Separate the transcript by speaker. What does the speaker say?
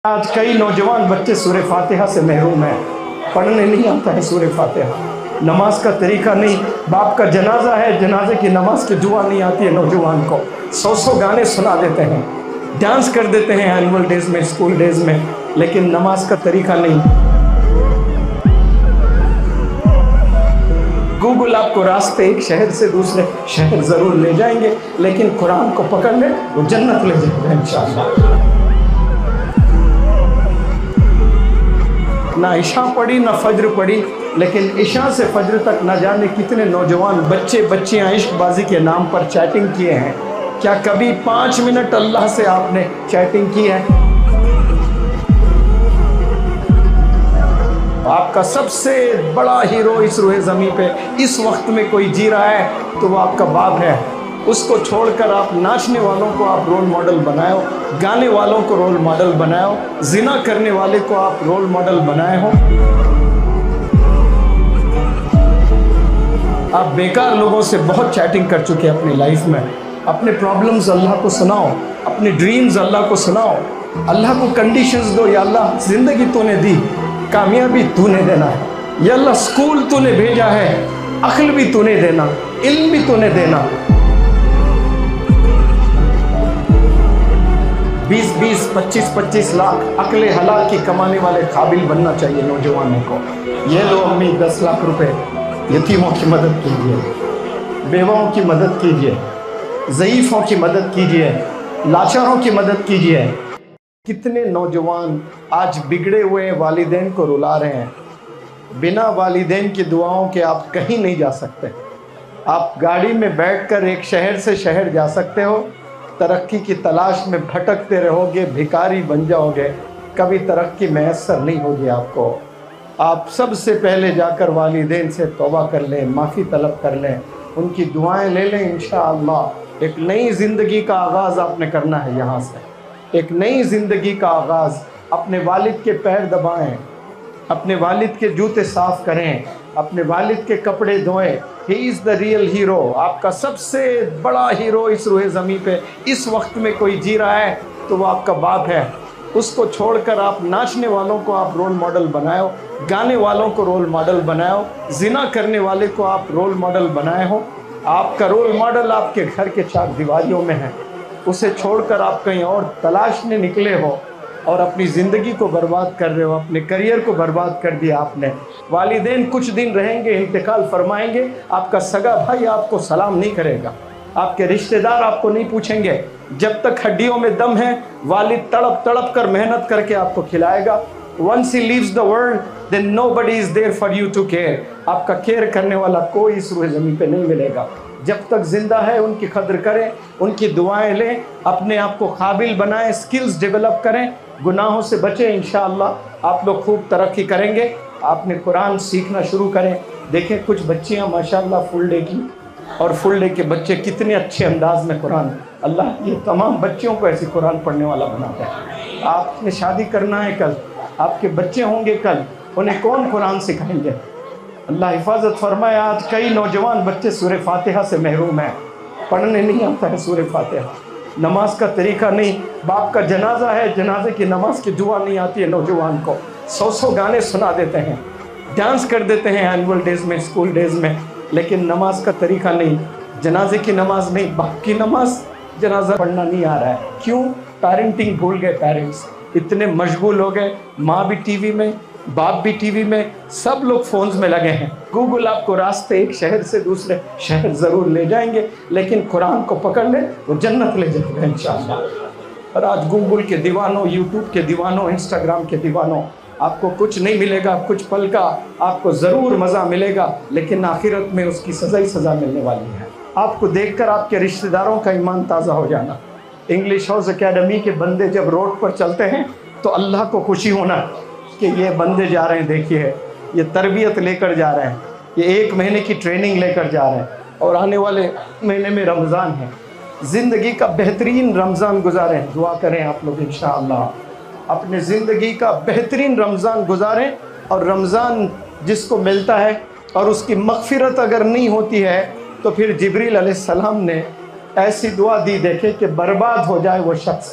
Speaker 1: آج کئی نوجوان بچے سورہ فاتحہ سے محروم ہیں، پڑھنے نہیں آتا ہے سورہ فاتحہ، نماز کا طریقہ نہیں، باپ کا جنازہ ہے، جنازے کی نماز کی دعا نہیں آتی ہے نوجوان کو، 100 گانے سنا دیتے ہیں، ڈانس کر دیتے ہیں اینول ڈیز میں، اسکول ڈیز میں، لیکن نماز کا طریقہ نہیں۔ گوگل آپ کو راستے ایک شہر سے دوسرے شہر ضرور لے جائیں گے، لیکن قرآن کو پکڑ لیں وہ جنت لے جائیں گے انشاءاللہ۔ نہ عشاء پڑھی نہ فجر پڑھی، لیکن عشاء سے فجر تک نہ جانے کتنے نوجوان بچے بچیاں عشق بازی کے نام پر چیٹنگ کیے ہیں۔ کیا کبھی 5 منٹ اللہ سے آپ نے چیٹنگ کی ہے؟ آپ کا سب سے بڑا ہیرو اس روح زمین پہ اس وقت میں کوئی جی رہا ہے تو وہ آپ کا باپ ہے۔ اس کو چھوڑ کر آپ ناچنے والوں کو آپ رول ماڈل بنائے ہو، گانے والوں کو رول ماڈل بنائے ہو، زنا کرنے والے کو آپ رول ماڈل بنائے ہو۔ آپ بیکار لوگوں سے بہت چیٹنگ کر چکے اپنی لائف میں۔ اپنے پرابلمز اللہ کو سناؤ، اپنے ڈریمز اللہ کو سناؤ، اللہ کو کنڈیشنز دو۔ یا اللہ زندگی تو نے دی، کامیابی تو نے دینا ہے، یا اللہ سکول تو نے بھیجا ہے، عقل بھی تو نے دینا، علم بھی تو نے دینا۔ 20 25 لاکھ عقل حلال کی کمانے والے قابل بننا چاہیے نوجوانوں کو۔ یہ لو امی 10 لاکھ روپے، یتیموں کی مدد کیجیے، بیواؤں کی مدد کیجیے، ضعیفوں کی مدد کیجیے، لاچاروں کی مدد کیجیے۔ کتنے نوجوان آج بگڑے ہوئے والدین کو رلا رہے ہیں۔ بنا والدین کی دعاؤں کے آپ کہیں نہیں جا سکتے۔ آپ گاڑی میں بیٹھ کر ایک شہر سے شہر جا سکتے ہو، ترقی کی تلاش میں بھٹکتے رہو گے، بھکاری بن جاؤ گے، کبھی ترقی میسر نہیں ہوگی آپ کو۔ آپ سب سے پہلے جا کر والدین سے توبہ کر لیں، معافی طلب کر لیں، ان کی دعائیں لے لیں۔ انشاءاللہ ایک نئی زندگی کا آغاز آپ نے کرنا ہے یہاں سے، ایک نئی زندگی کا آغاز۔ اپنے والد کے پیر دبائیں، اپنے والد کے جوتے صاف کریں، اپنے والد کے کپڑے دھوئیں۔ ہی از دا ریئل ہیرو۔ آپ کا سب سے بڑا ہیرو اس روح زمین پہ اس وقت میں کوئی جی رہا ہے تو وہ آپ کا باپ ہے۔ اس کو چھوڑ کر آپ ناچنے والوں کو آپ رول ماڈل بنائے ہو، گانے والوں کو رول ماڈل بنائے ہو، زنا کرنے والے کو آپ رول ماڈل بنائے ہو۔ آپ کا رول ماڈل آپ کے گھر کے 4 دیواریوں میں ہے، اسے چھوڑ کر آپ کہیں اور تلاشنے نکلے ہو اور اپنی زندگی کو برباد کر رہے ہو، اپنے کریئر کو برباد کر دیا آپ نے۔ والدین کچھ دن رہیں گے، انتقال فرمائیں گے، آپ کا سگا بھائی آپ کو سلام نہیں کرے گا، آپ کے رشتہ دار آپ کو نہیں پوچھیں گے۔ جب تک ہڈیوں میں دم ہے والد تڑپ تڑپ کر محنت کر کے آپ کو کھلائے گا۔ Once he leaves the world, then nobody is there for you to care۔ آپ کا کیئر کرنے والا کوئی اس روح زمین پہ نہیں ملے گا۔ جب تک زندہ ہے ان کی قدر کریں، ان کی دعائیں لیں، اپنے آپ کو قابل بنائیں، سکلز ڈیولپ کریں، گناہوں سے بچیں۔ انشاءاللہ آپ لوگ خوب ترقی کریں گے۔ آپ نے قرآن سیکھنا شروع کریں۔ دیکھیں کچھ بچیاں ماشاءاللہ فل ڈے کی، اور فل ڈے کے بچے کتنے اچھے انداز میں قرآن۔ اللہ یہ تمام بچیوں کو ایسی قرآن پڑھنے والا بناتا ہے۔ آپ نے شادی کرنا ہے کل، آپ کے بچے ہوں گے کل، انہیں کون قرآن سکھائیں گے؟ اللہ حفاظت فرمائے۔ آج کئی نوجوان بچے سورہ فاتحہ سے محروم ہیں، پڑھنے نہیں آتا ہے سورہ فاتحہ، نماز کا طریقہ نہیں، باپ کا جنازہ ہے، جنازے کی نماز کی دعا نہیں آتی ہے نوجوان کو، 100 گانے سنا دیتے ہیں، ڈانس کر دیتے ہیں اینول ڈیز میں، اسکول ڈیز میں، لیکن نماز کا طریقہ نہیں، جنازے کی نماز نہیں، باپ کی نماز، جنازہ پڑھنا نہیں آ رہا ہے۔ کیوں؟ پیرنٹنگ بھول گئے، پیرنٹس اتنے مشغول ہو گئے، ماں بھی ٹی وی میں، باپ بھی ٹی وی میں، سب لوگ فونز میں لگے ہیں۔ گوگل آپ کو راستے ایک شہر سے دوسرے شہر ضرور لے جائیں گے، لیکن قرآن کو پکڑ لیں وہ جنت لے جائیں گے انشاءاللہ۔ اور آج گوگل کے دیوانوں، یوٹیوب کے دیوانوں، انسٹاگرام کے دیوانوں، آپ کو کچھ نہیں ملے گا، کچھ پل کا آپ کو ضرور مزہ ملے گا، لیکن آخرت میں اس کی سزا ہی سزا ملنے والی ہے۔ آپ کو دیکھ کر آپ کے رشتہ داروں کا ایمان تازہ ہو جانا۔ انگلش ہاؤس اکیڈمی کے بندے جب روڈ پر چلتے ہیں تو اللہ کو خوشی ہونا کہ یہ بندے جا رہے ہیں، دیکھیے یہ تربیت لے کر جا رہے ہیں، یہ 1 مہینے کی ٹریننگ لے کر جا رہے ہیں، اور آنے والے مہینے میں رمضان ہے۔ زندگی کا بہترین رمضان گزاریں، دعا کریں آپ لوگ انشاءاللہ اپنے زندگی کا بہترین رمضان گزاریں۔ اور رمضان جس کو ملتا ہے اور اس کی مغفرت اگر نہیں ہوتی ہے تو پھر جبریل علیہ السلام نے ایسی دعا دی، دیکھے کہ برباد ہو جائے وہ شخص